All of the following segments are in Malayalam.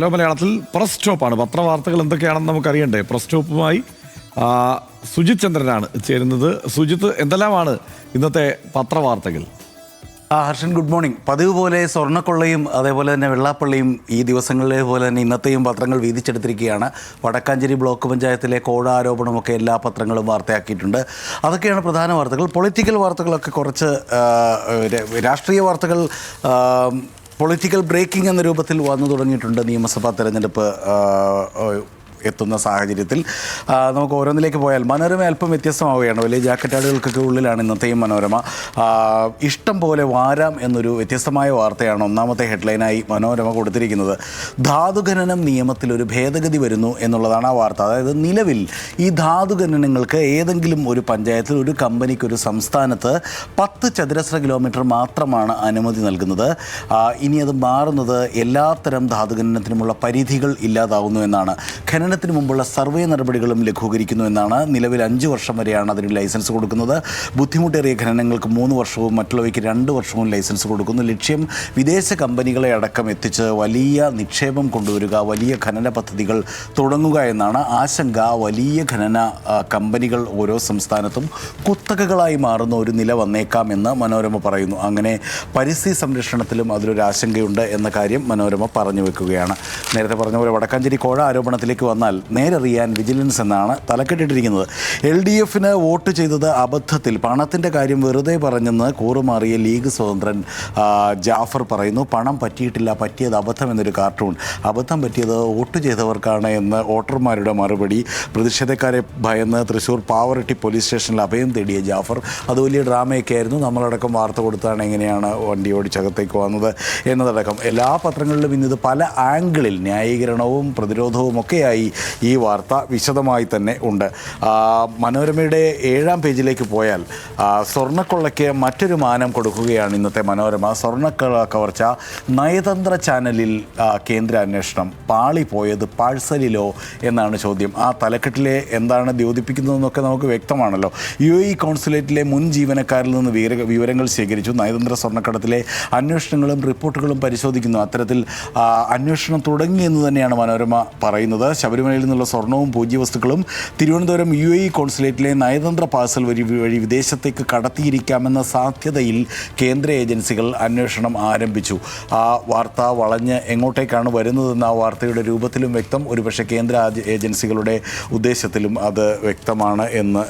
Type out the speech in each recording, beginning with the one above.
ഹലോ മലയാളത്തിൽ പ്രസ് സ്റ്റോപ്പാണ്. പത്രവാർത്തകൾ എന്തൊക്കെയാണെന്ന് നമുക്കറിയണ്ടേ. പ്രസ് സ്റ്റോപ്പുമായി സുജിത് ചന്ദ്രനാണ് ചേരുന്നത്. സുജിത്ത്, എന്തെല്ലാമാണ് ഇന്നത്തെ പത്രവാർത്തകൾ? Harshan, good morning. പതിവ് പോലെ സ്വർണ്ണക്കൊള്ളയും അതേപോലെ തന്നെ വെള്ളാപ്പള്ളിയും ഈ ദിവസങ്ങളിലെ പോലെ തന്നെ ഇന്നത്തെയും പത്രങ്ങൾ വീതിച്ചെടുത്തിരിക്കുകയാണ്. വടക്കാഞ്ചേരി ബ്ലോക്ക് പഞ്ചായത്തിലെ കോഴ ആരോപണമൊക്കെ എല്ലാ പത്രങ്ങളും വാർത്തയാക്കിയിട്ടുണ്ട്. അതൊക്കെയാണ് പ്രധാന വാർത്തകൾ. പൊളിറ്റിക്കൽ വാർത്തകളൊക്കെ കുറച്ച്, രാഷ്ട്രീയ വാർത്തകൾ പൊളിറ്റിക്കൽ ബ്രേക്കിംഗ് എന്ന രൂപത്തിൽ വന്നു തുടങ്ങിയിട്ടുണ്ട്. നിയമസഭാ തെരഞ്ഞെടുപ്പ് എത്തുന്ന സാഹചര്യത്തിൽ നമുക്ക് ഓരോന്നിലേക്ക് പോയാൽ മനോരമ അല്പം വ്യത്യസ്തമാവുകയാണ്. വലിയ ജാക്കറ്റാടുകൾക്കൊക്കെ ഉള്ളിലാണ് ഇന്നത്തെയും മനോരമ. ഇഷ്ടം പോലെ വാരാം എന്നൊരു വ്യത്യസ്തമായ വാർത്തയാണ് ഒന്നാമത്തെ ഹെഡ്ലൈനായി മനോരമ കൊടുത്തിരിക്കുന്നത്. ധാതുഖനനം നിയമത്തിൽ ഒരു ഭേദഗതി വരുന്നു എന്നുള്ളതാണ് ആ വാർത്ത. അതായത് നിലവിൽ ഈ ധാതുഖനനങ്ങൾക്ക് ഏതെങ്കിലും ഒരു പഞ്ചായത്തിൽ, ഒരു കമ്പനിക്ക്, ഒരു സംസ്ഥാനത്ത് 10 ചതുരശ്ര കിലോമീറ്റർ മാത്രമാണ് അനുമതി നൽകുന്നത്. ഇനി അത് മാറുന്നത് എല്ലാത്തരം ധാതുഖനനത്തിനുമുള്ള പരിധികൾ ഇല്ലാതാവുന്നു എന്നാണ്. ഖനനത്തിന് മുമ്പുള്ള സർവേ നടപടികളും ലഘൂകരിക്കുന്നു എന്നാണ്. നിലവിൽ 5 വർഷം വരെയാണ് അതിന് ലൈസൻസ് കൊടുക്കുന്നത്. ബുദ്ധിമുട്ടേറിയ ഖനനങ്ങൾക്ക് 3 വർഷവും മറ്റുള്ളവയ്ക്ക് 2 വർഷവും ലൈസൻസ് കൊടുക്കുന്നു. ലക്ഷ്യം വിദേശ കമ്പനികളെ അടക്കം എത്തിച്ച് വലിയ നിക്ഷേപം കൊണ്ടുവരിക, വലിയ ഖനന പദ്ധതികൾ തുടങ്ങുക എന്നാണ്. ആശങ്ക വലിയ ഖനന കമ്പനികൾ ഓരോ സംസ്ഥാനത്തും കുത്തകകളായി മാറുന്ന ഒരു നില വന്നേക്കാമെന്ന് മനോരമ പറയുന്നു. അങ്ങനെ പരിസ്ഥിതി സംരക്ഷണത്തിലും അതിലൊരു ആശങ്കയുണ്ട് എന്ന കാര്യം മനോരമ പറഞ്ഞു വെക്കുകയാണ്. നേരത്തെ പറഞ്ഞ പോലെ വടക്കാഞ്ചേരി കോഴ ആരോപണത്തിലേക്ക് വന്നാൽ നേരറിയാൻ വിജിലൻസ് എന്നാണ് തലക്കെട്ടിട്ടിരിക്കുന്നത്. LDF വോട്ട് ചെയ്തത് അബദ്ധത്തിൽ, പണത്തിൻ്റെ കാര്യം വെറുതെ പറഞ്ഞെന്ന് കൂറുമാറിയ ലീഗ് സ്വതന്ത്രൻ ജാഫർ പറയുന്നു. പണം പറ്റിയിട്ടില്ല, പറ്റിയത് അബദ്ധം എന്നൊരു കാർട്ടൂൺ. അബദ്ധം പറ്റിയത് വോട്ട് ചെയ്തവർക്കാണ് എന്ന് വോട്ടർമാരുടെ മറുപടി. പ്രതിഷേധക്കാരെ ഭയന്ന് തൃശ്ശൂർ പാവറട്ടി പോലീസ് സ്റ്റേഷനിൽ അഭയം തേടിയ ജാഫർ. അത് വലിയ ഡ്രാമയൊക്കെ ആയിരുന്നു. നമ്മളടക്കം വാർത്ത കൊടുത്താണ് എങ്ങനെയാണ് വണ്ടി ഓടിച്ചകത്തേക്ക് വന്നത് എന്നതടക്കം. എല്ലാ പത്രങ്ങളിലും ഇന്നത് പല ആംഗിളിൽ ന്യായീകരണവും പ്രതിരോധവും ഒക്കെയായി ഈ വാർത്ത വിശദമായി തന്നെ ഉണ്ട്. മനോരമയുടെ 7-ാം പേജിലേക്ക് പോയാൽ സ്വർണ്ണക്കൊള്ളയ്ക്ക് മറ്റൊരു മാനം കൊടുക്കുകയാണ് ഇന്നത്തെ മനോരമ. സ്വർണ്ണക്കവർച്ച നയതന്ത്ര ചാനലിൽ കേന്ദ്ര അന്വേഷണം, പാളിപ്പോയത് പാഴ്സലിലോ എന്നാണ് ചോദ്യം. ആ തലക്കെട്ടിലെ എന്താണ് ദ്യോതിപ്പിക്കുന്നതെന്നൊക്കെ നമുക്ക് വ്യക്തമാണല്ലോ. UAE കോൺസുലേറ്റിലെ മുൻ ജീവനക്കാരിൽ നിന്ന് വിവരങ്ങൾ ശേഖരിച്ചു. നയതന്ത്ര സ്വർണ്ണക്കടത്തിലെ അന്വേഷണങ്ങളും റിപ്പോർട്ടുകളും പരിശോധിക്കുന്നു. അത്തരത്തിൽ അന്വേഷണം തുടങ്ങിയെന്ന് തന്നെയാണ് മനോരമ പറയുന്നത്. ശബരിമലയിൽ നിന്നുള്ള സ്വർണവും പൂജ്യവസ്തുക്കളും തിരുവനന്തപുരം UAE കോൺസുലേറ്റിലെ നയതന്ത്ര പാഴ്സൽ വഴി വിദേശത്തേക്ക് കടത്തിയിരിക്കാമെന്ന സാധ്യതയിൽ കേന്ദ്ര ഏജൻസികൾ അന്വേഷണം ആരംഭിച്ചു. ആ വാർത്ത വളഞ്ഞ് എങ്ങോട്ടേക്കാണ് വരുന്നതെന്ന് ആ വാർത്തയുടെ രൂപത്തിലും വ്യക്തം. ഒരുപക്ഷെ കേന്ദ്ര ഏജൻസികളുടെ ഉദ്ദേശത്തിലും അത് വ്യക്തമാണ് എന്ന്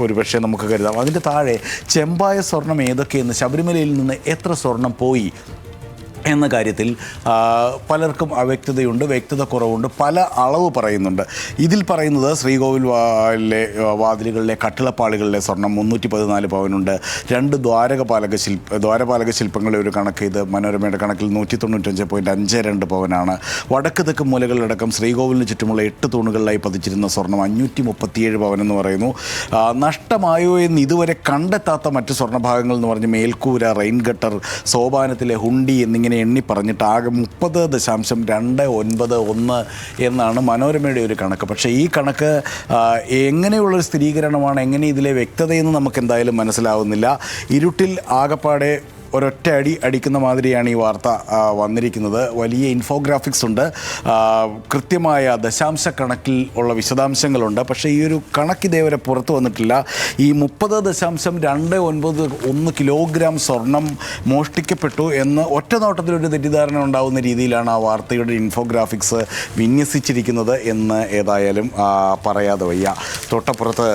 ഒരുപക്ഷെ നമുക്ക് കരുതാം. അതിൻ്റെ താഴെ ചെമ്പായ സ്വർണം ഏതൊക്കെയെന്ന്, ശബരിമലയിൽ നിന്ന് എത്ര സ്വർണം പോയി എന്ന കാര്യത്തിൽ പലർക്കും അവ്യക്തതയുണ്ട്, വ്യക്തത കുറവുണ്ട്, പല അളവ് പറയുന്നുണ്ട്. ഇതിൽ പറയുന്നത് ശ്രീകോവിലെ വാതിലുകളിലെ കട്ടിളപ്പാളികളിലെ സ്വർണം 314 പവനുണ്ട്. 2 ദ്വാരപാലക ശില്പങ്ങളുടെ ഒരു കണക്ക് ഇത് മനോരമയുടെ കണക്കിൽ 195.52 പവനാണ്. വടക്ക് തെക്ക് മൂലകളിലടക്കം ശ്രീകോവിലിന് ചുറ്റുമുള്ള 8 തൂണുകളിലായി പതിച്ചിരുന്ന സ്വർണം 537 പവനെന്ന് പറയുന്നു. നഷ്ടമായോ എന്ന് ഇതുവരെ കണ്ടെത്താത്ത മറ്റ് സ്വർണ്ണഭാഗങ്ങൾ എന്ന് പറഞ്ഞ് മേൽക്കൂര, റെയിൻ ഗട്ടർ, സോപാനത്തിലെ ഹുണ്ടി എന്നിങ്ങനെ എണ്ണി പറഞ്ഞിട്ട് ആകെ 30.291 എന്നാണ് മനോരമയുടെ ഒരു കണക്ക്. പക്ഷേ ഈ കണക്ക് എങ്ങനെയുള്ളൊരു സ്ഥിരീകരണമാണ്, എങ്ങനെ ഇതിലെ വ്യക്തതയെന്ന് നമുക്ക് എന്തായാലും മനസ്സിലാവുന്നില്ല. ഇരുട്ടിൽ ആകപ്പാടെ ഒരൊറ്റ അടിക്കുന്ന മാതിരിയാണ് ഈ വാർത്ത വന്നിരിക്കുന്നത്. വലിയ ഇൻഫോഗ്രാഫിക്സ് ഉണ്ട്, കൃത്യമായ ദശാംശ കണക്കിൽ ഉള്ള വിശദാംശങ്ങളുണ്ട്. പക്ഷേ ഈ ഒരു കണക്ക് ഇതേവരെ പുറത്തു വന്നിട്ടില്ല. ഈ 30.291 കിലോഗ്രാം സ്വർണം മോഷ്ടിക്കപ്പെട്ടു എന്ന് ഒറ്റ നോട്ടത്തിലൊരു തെറ്റിദ്ധാരണ ഉണ്ടാകുന്ന രീതിയിലാണ് ആ വാർത്തയുടെ ഇൻഫോഗ്രാഫിക്സ് വിന്യസിച്ചിരിക്കുന്നത് എന്ന് ഏതായാലും പറയാതെ വയ്യ. തൊട്ടപ്പുറത്ത്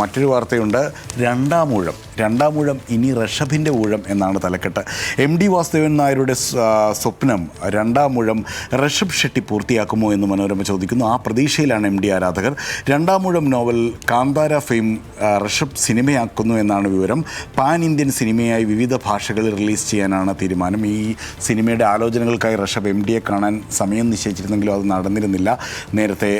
മറ്റൊരു വാർത്തയുണ്ട്. രണ്ടാം ഊഴം ഇനി ഋഷഭിൻ്റെ ഊഴം എന്നാണ് തലക്കെട്ട്. MD വാസുദേവൻ നായരുടെ സ്വപ്നം രണ്ടാം ഊഴം ഋഷഭ് ഷെട്ടി പൂർത്തിയാക്കുമോ എന്ന് മനോരമ ചോദിക്കുന്നു. ആ പ്രതീക്ഷയിലാണ് MD ആരാധകർ. രണ്ടാം ഊഴം നോവൽ കാന്താര ഫെയിം ഋഷഭ് സിനിമയാക്കുന്നു എന്നാണ് വിവരം. പാൻ ഇന്ത്യൻ സിനിമയായി വിവിധ ഭാഷകളിൽ റിലീസ് ചെയ്യാനാണ് തീരുമാനം. ഈ സിനിമയുടെ ആലോചനകൾക്കായി ഋഷഭ് MDയെ കാണാൻ സമയം നിശ്ചയിച്ചിരുന്നെങ്കിലും അത് നടന്നിരുന്നില്ല. നേരത്തെ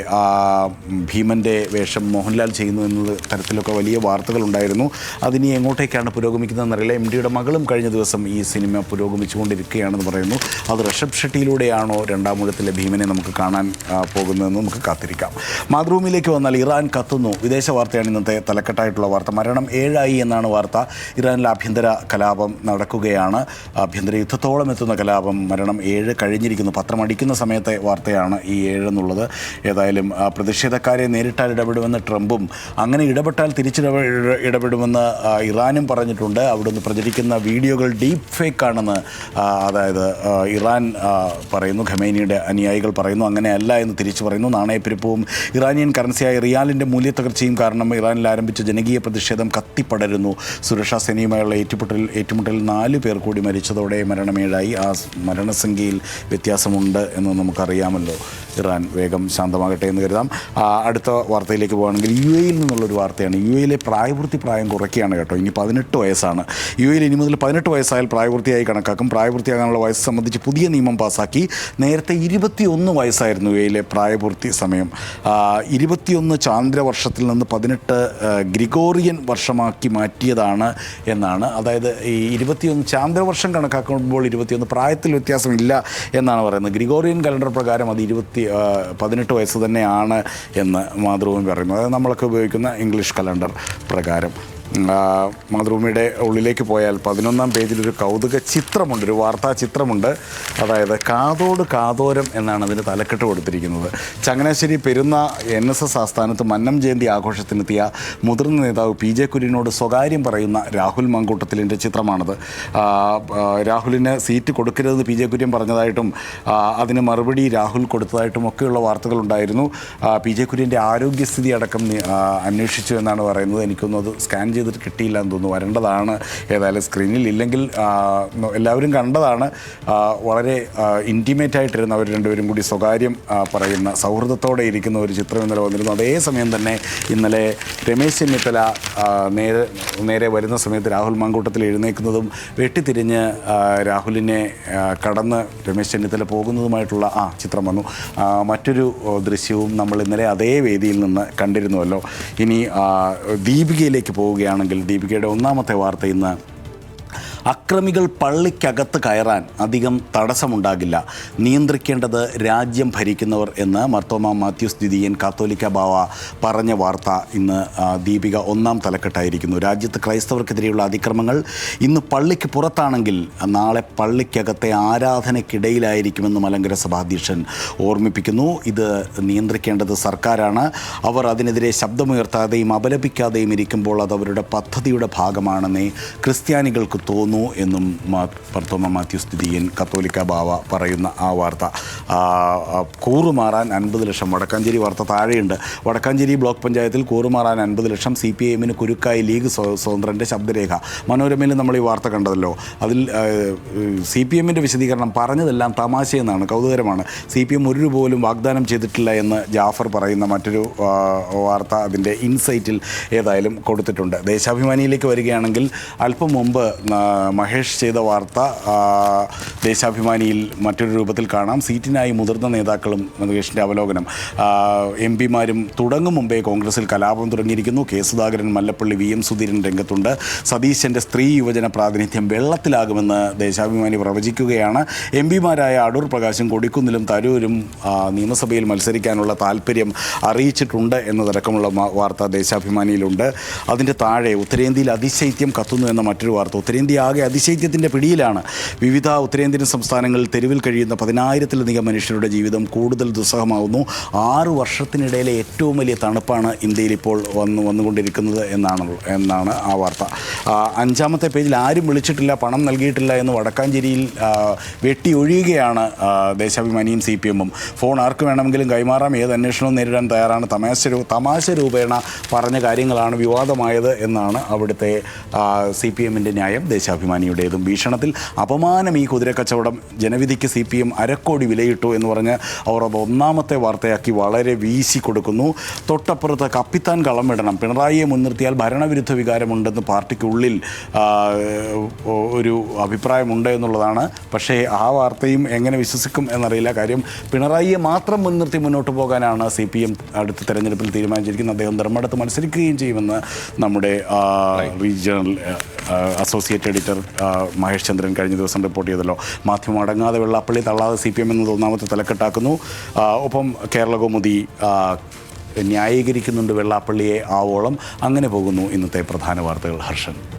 ഭീമൻ്റെ വേഷം മോഹൻലാൽ ചെയ്യുന്നു എന്ന തരത്തിലൊക്കെ വലിയ വാർത്തകളുണ്ടായിരുന്നു. അതിനി എങ്ങോട്ടേക്കാണ് പുരോഗമിക്കുന്നതെന്നറിയില്ല. MDയുടെ മകളും കഴിഞ്ഞ ദിവസം ദിവസം ഈ സിനിമ പുരോഗമിച്ചുകൊണ്ടിരിക്കുകയാണെന്ന് പറയുന്നു. അത് ഋഷഭ് ഷെട്ടിയിലൂടെയാണോ രണ്ടാം ഊഴത്തിലെ ഭീമനെ നമുക്ക് കാണാൻ പോകുന്നതെന്ന് നമുക്ക് കാത്തിരിക്കാം. മാതൃഭൂമിയിലേക്ക് വന്നാൽ ഇറാൻ കത്തുന്നു. വിദേശ വാർത്തയാണ് ഇന്നത്തെ തലക്കെട്ടായിട്ടുള്ള വാർത്ത. മരണം 7 എന്നാണ് വാർത്ത. ഇറാനിൽ ആഭ്യന്തര കലാപം നടക്കുകയാണ്. ആഭ്യന്തര യുദ്ധത്തോളം എത്തുന്ന കലാപം. മരണം 7 കഴിഞ്ഞിരിക്കുന്നു. പത്രം അടിക്കുന്ന സമയത്തെ വാർത്തയാണ് ഈ 7 എന്നുള്ളത്. ഏതായാലും പ്രതിഷേധക്കാരെ നേരിട്ടാൽ ഇടപെടുമെന്ന് ട്രംപും അങ്ങനെ ഇടപെട്ടാൽ ഇടപെടുമെന്ന് ഇറാനും പറഞ്ഞിട്ടുണ്ട്. അവിടുന്ന് പ്രചരിക്കുന്ന വീഡിയോകൾ ഡീപ്പ് ഫേക്ക് ആണെന്ന് അതായത് ഇറാൻ പറയുന്നു. ഖമേനിയുടെ അനുയായികൾ പറയുന്നു. അങ്ങനെയല്ല എന്ന് തിരിച്ചു പറയുന്നു. നാണയപ്പെരുപ്പവും ഇറാനിയൻ കറൻസിയായ റിയാലിൻ്റെ മൂല്യത്തകർച്ചയും കാരണം ഇറാനിൽ ആരംഭിച്ച ജനകീയ പ്രതിഷേധം കത്തിപ്പടരുന്നു. സുരക്ഷാ സേനയുമായുള്ള ഏറ്റുമുട്ടലിൽ 4 പേർ കൂടി മരിച്ചതോടെ മരണം 7. ആ മരണസംഖ്യയിൽ വ്യത്യാസമുണ്ട് എന്ന് നമുക്കറിയാമല്ലോ. ഇറാൻ വേഗം ശാന്തമാകട്ടെ എന്ന് കരുതാം. അടുത്ത വാർത്തയിലേക്ക് പോകുകയാണെങ്കിൽ UAE-യിൽ നിന്നുള്ളൊരു വാർത്തയാണ്. UAE-ലെ പ്രായം കുറയ്ക്കുകയാണ് കേട്ടോ. ഇനി 18 വയസ്സാണ്. UAE-ൽ ഇനി മുതൽ 18 വയസ്സായാൽ പ്രായപൂർത്തിയായി കണക്കാക്കും. പ്രായപൂർത്തിയാകാനുള്ള വയസ്സ് സംബന്ധിച്ച് പുതിയ നിയമം പാസാക്കി. നേരത്തെ 21 വയസ്സായിരുന്നു UAE-ലെ പ്രായപൂർത്തി സമയം. 21 ചാന്ദ്രവർഷത്തിൽ നിന്ന് 18 ഗ്രിഗോറിയൻ വർഷമാക്കി മാറ്റിയതാണ് എന്നാണ്. അതായത് ഈ 21 ചാന്ദ്രവർഷം കണക്കാക്കുമ്പോൾ 21 പ്രായത്തിൽ വ്യത്യാസമില്ല എന്നാണ് പറയുന്നത്. ഗ്രിഗോറിയൻ കലണ്ടർ പ്രകാരം അത് 18 വയസ്സ് തന്നെയാണ് എന്ന് മാതൃഭൂമി പറയുന്നു. അതായത് നമ്മളൊക്കെ ഉപയോഗിക്കുന്ന ഇംഗ്ലീഷ് കലണ്ടർ പ്രകാരം. മാതൃഭൂമിയുടെ ഉള്ളിലേക്ക് പോയാൽ 11-ാം പേജിലൊരു കൗതുക ചിത്രമുണ്ട്, ഒരു വാർത്താ ചിത്രമുണ്ട്. അതായത് കാതോട് കാതോരം എന്നാണ് അതിന് തലക്കെട്ട് കൊടുത്തിരിക്കുന്നത്. ചങ്ങനാശ്ശേരി പെരുന്ന NSS ആസ്ഥാനത്ത് മന്നം ജയന്തി ആഘോഷത്തിനെത്തിയ മുതിർന്ന നേതാവ് PJ കുര്യനോട് സ്വകാര്യം പറയുന്ന രാഹുൽ മങ്കൂട്ടത്തിലിൻ്റെ ചിത്രമാണത്. രാഹുലിന് സീറ്റ് കൊടുക്കരുതെന്ന് PJ കുര്യൻ പറഞ്ഞതായിട്ടും അതിന് മറുപടി രാഹുൽ കൊടുത്തതായിട്ടും ഒക്കെയുള്ള വാർത്തകളുണ്ടായിരുന്നു. PJ കുര്യൻ്റെ ആരോഗ്യസ്ഥിതി അടക്കം അന്വേഷിച്ചു എന്നാണ് പറയുന്നത്. എനിക്കൊന്നും അത് സ്കാൻ ചെയ്തിട്ട് കിട്ടിയില്ല എന്ന് തോന്നുന്നു. വരേണ്ടതാണ്. ഏതായാലും സ്ക്രീനിൽ ഇല്ലെങ്കിൽ എല്ലാവരും കണ്ടതാണ്. വളരെ ഇൻറ്റിമേറ്റ് ആയിട്ടിരുന്ന അവർ രണ്ടുപേരും കൂടി സ്വകാര്യം പറയുന്ന സൗഹൃദത്തോടെ ഇരിക്കുന്ന ഒരു ചിത്രം ഇന്നലെ വന്നിരുന്നു. അതേസമയം തന്നെ ഇന്നലെ രമേശ് ചെന്നിത്തല നേരെ വരുന്ന സമയത്ത് രാഹുൽ മങ്കൂട്ടത്തിൽ എഴുന്നേൽക്കുന്നതും വെട്ടിത്തിരിഞ്ഞ് രാഹുലിനെ കടന്ന് രമേശ് ചെന്നിത്തല പോകുന്നതുമായിട്ടുള്ള ചിത്രം വന്നു. മറ്റൊരു ദൃശ്യവും നമ്മൾ ഇന്നലെ അതേ വേദിയിൽ നിന്ന് കണ്ടിരുന്നുവല്ലോ. ഇനി ദീപികയിലേക്ക് പോവുകയാണെങ്കിൽ ദീപികയുടെ ഒന്നാമത്തെ വാർത്ത ഇന്ന് അക്രമികൾ പള്ളിക്കകത്ത് കയറാൻ അധികം തടസ്സമുണ്ടാകില്ല, നിയന്ത്രിക്കേണ്ടത് രാജ്യം ഭരിക്കുന്നവർ എന്ന് മർത്തോമ മാത്യൂസ് ദ്വിതീയൻ കാത്തോലിക്ക ബാവ പറഞ്ഞ വാർത്ത ഇന്ന് ദീപിക ഒന്നാം തലക്കെട്ടായിരിക്കുന്നു. രാജ്യത്ത് ക്രൈസ്തവർക്കെതിരെയുള്ള അതിക്രമങ്ങൾ ഇന്ന് പള്ളിക്ക് പുറത്താണെങ്കിൽ നാളെ പള്ളിക്കകത്തെ ആരാധനയ്ക്കിടയിലായിരിക്കുമെന്ന് മലങ്കര സഭാധ്യക്ഷൻ ഓർമ്മിപ്പിക്കുന്നു. ഇത് നിയന്ത്രിക്കേണ്ടത് സർക്കാരാണ്. അവർ അതിനെതിരെ ശബ്ദമുയർത്താതെയും അപലപിക്കാതെയും ഇരിക്കുമ്പോൾ അത് അവരുടെ പദ്ധതിയുടെ ഭാഗമാണെന്നേ ക്രിസ്ത്യാനികൾക്ക് തോന്നുന്നു എന്നും മർത്തോമ മാത്യൂസ് ദ്വിതീയൻ കത്തോലിക്ക ബാവ പറയുന്ന ആ വാർത്ത. കൂറുമാറാൻ 50 ലക്ഷം. വടക്കാഞ്ചേരി വാർത്ത താഴെയുണ്ട്. വടക്കാഞ്ചേരി ബ്ലോക്ക് പഞ്ചായത്തിൽ കൂറുമാറാൻ 50 ലക്ഷം. CPIM-ന് കുരുക്കായി ലീഗ് സ്വതന്ത്രൻ്റെ ശബ്ദരേഖ. മനോരമയിൽ നമ്മൾ ഈ വാർത്ത കണ്ടതല്ലോ. അതിൽ CPM-ൻ്റെ വിശദീകരണം പറഞ്ഞതെല്ലാം തമാശയെന്നാണ്. കൗതുകരമാണ്. CPM 1 രൂപ പോലും വാഗ്ദാനം ചെയ്തിട്ടില്ല എന്ന് ജാഫർ പറയുന്ന മറ്റൊരു വാർത്ത അതിൻ്റെ ഇൻസൈറ്റിൽ ഏതായാലും കൊടുത്തിട്ടുണ്ട്. ദേശാഭിമാനിയിലേക്ക് വരികയാണെങ്കിൽ അല്പം മുമ്പ് മഹേഷ് ചെയ്ത വാർത്ത ദേശാഭിമാനിയിൽ മറ്റൊരു രൂപത്തിൽ കാണാം. സീറ്റിനായി മുതിർന്ന നേതാക്കളും മഹേഷിൻ്റെ അവലോകനം. MP-മാരും തുടങ്ങും മുമ്പേ കോൺഗ്രസിൽ കലാപം തുടങ്ങിയിരിക്കുന്നു. K. സുധാകരൻ, മല്ലപ്പള്ളി, VM സുധീരൻ രംഗത്തുണ്ട്. സതീശൻ്റെ സ്ത്രീ യുവജന പ്രാതിനിധ്യം വെള്ളത്തിലാകുമെന്ന് ദേശാഭിമാനി പ്രവചിക്കുകയാണ്. MP-മാരായ അടൂർ പ്രകാശും കൊടിക്കുന്നിലും തരൂരും നിയമസഭയിൽ മത്സരിക്കാനുള്ള താല്പര്യം അറിയിച്ചിട്ടുണ്ട് എന്നതടക്കമുള്ള വാർത്ത ദേശാഭിമാനിയിലുണ്ട്. അതിൻ്റെ താഴെ ഉത്തരേന്ത്യയിൽ അതിശൈത്യം കത്തുന്നു എന്ന മറ്റൊരു വാർത്ത. ഉത്തരേന്ത്യ ആകെ അതിശൈത്യത്തിൻ്റെ പിടിയിലാണ്. വിവിധ ഉത്തരേന്ത്യൻ സംസ്ഥാനങ്ങളിൽ തെരുവിൽ കഴിയുന്ന 10,000-ലധികം മനുഷ്യരുടെ ജീവിതം കൂടുതൽ ദുസ്സഹമാവുന്നു. 6 വർഷത്തിനിടയിലെ ഏറ്റവും വലിയ തണുപ്പാണ് ഇന്ത്യയിൽ ഇപ്പോൾ വന്നുകൊണ്ടിരിക്കുന്നത് എന്നാണ് ആ വാർത്ത. 5-ാമത്തെ പേജിൽ ആരും വിളിച്ചിട്ടില്ല, പണം നൽകിയിട്ടില്ല എന്ന് വടക്കാഞ്ചേരിയിൽ വെട്ടി ഒഴിയുകയാണ് ദേശാഭിമാനിയും CPM-ഉം. ഫോൺ ആർക്ക് വേണമെങ്കിലും കൈമാറാം, ഏത് അന്വേഷണവും നേരിടാൻ തയ്യാറാണ്. തമാശ രൂപേണ പറഞ്ഞ കാര്യങ്ങളാണ് വിവാദമായത് എന്നാണ് അവിടുത്തെ CPM-ൻ്റെ ന്യായം. ദേശാഭിമാനിയുടേതും ഭീഷണത്തിൽ അപമാനം ഈ കുതിരക്കച്ചവടം, ജനവിധിക്ക് CPM അരക്കോടി വിലയിട്ടു എന്ന് പറഞ്ഞ് അവർ അത് ഒന്നാമത്തെ വാർത്തയാക്കി വളരെ വീശി കൊടുക്കുന്നു. തൊട്ടപ്പുറത്ത് കപ്പിത്താൻ കളം വിടണം, പിണറായിയെ മുൻനിർത്തിയാൽ ഭരണവിരുദ്ധ വികാരമുണ്ടെന്ന് പാർട്ടിക്കുള്ളിൽ ഒരു അഭിപ്രായമുണ്ട് എന്നുള്ളതാണ്. പക്ഷേ ആ വാർത്തയും എങ്ങനെ വിശ്വസിക്കും എന്നറിയില്ല. കാര്യം പിണറായിയെ മാത്രം മുൻനിർത്തി മുന്നോട്ട് പോകാനാണ് CPM അടുത്ത തെരഞ്ഞെടുപ്പിൽ തീരുമാനിച്ചിരിക്കുന്നത്. അദ്ദേഹം ധർമ്മടത്ത് മത്സരിക്കുകയും ചെയ്യുമെന്ന് നമ്മുടെ റീജിയണൽ അസോസിയേറ്റ് എഡിറ്റർ മഹേഷ് ചന്ദ്രൻ കഴിഞ്ഞ ദിവസം റിപ്പോർട്ട് ചെയ്തല്ലോ. മാധ്യമം അടങ്ങാതെ വെള്ളാപ്പള്ളി തള്ളാതെ CPM എന്നത് ഒന്നാമത്തെ തലക്കെട്ടാക്കുന്നു. ഒപ്പം കേരളകൗമുദി ന്യായീകരിക്കുന്നുണ്ട് വെള്ളാപ്പള്ളിയെ ആവോളം. അങ്ങനെ പോകുന്നു ഇന്നത്തെ പ്രധാന വാർത്തകൾ. ഹർഷൻ.